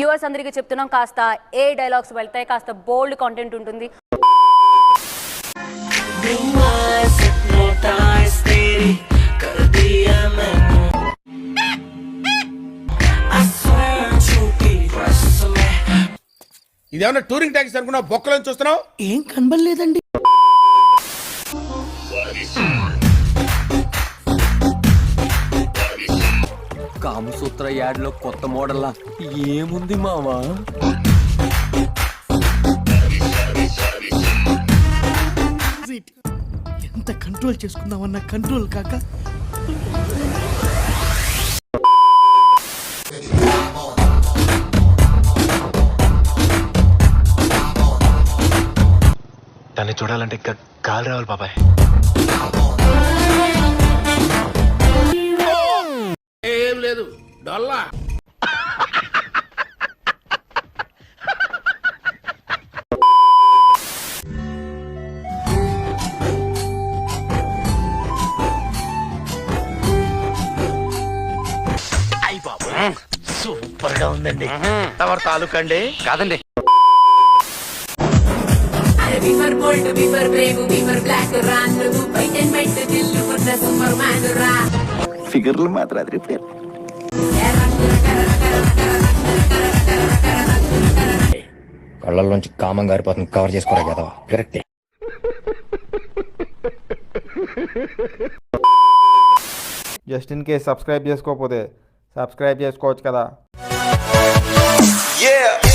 Yours అందరికీ చెప్తున్నాం, కాస్త ఏ డైలాగ్స్ వెళ్తాయి, కాస్త బోల్డ్ కంటెంట్ ఉంటుంది. ఇదేమన్నా టూరింగ్ ట్యాక్సీ అనుకున్నా బొక్కలను చూస్తున్నావు? ఏం కనబడలేదండి. కామసూత్ర యాడ్లో కొత్త మోడల్లా ఏముంది మావా? ఎంత కంట్రోల్ చేసుకుందామన్నా కంట్రోల్ కాక దాన్ని చూడాలంటే ఇంకా గాలి రావాలి బాబాయ్. ఏం లేదు డొల్లా. సూపర్ గా ఉందండి. తమరు తాలూకండి కాదండి. Before bold, before brave, before black run, fight and fight till for the Superman run. ఫిగర్లు మాత్రం అదిరిపోయారు. కళ్ళల్లోంచి కామం గారిపోతుంది, కవర్ చేసుకోరా కదా. కరెక్టే. జస్ట్ ఇన్ కేస్ సబ్స్క్రైబ్ చేసుకోకపోతే సబ్స్క్రైబ్ చేసుకోవచ్చు కదా. Yeah.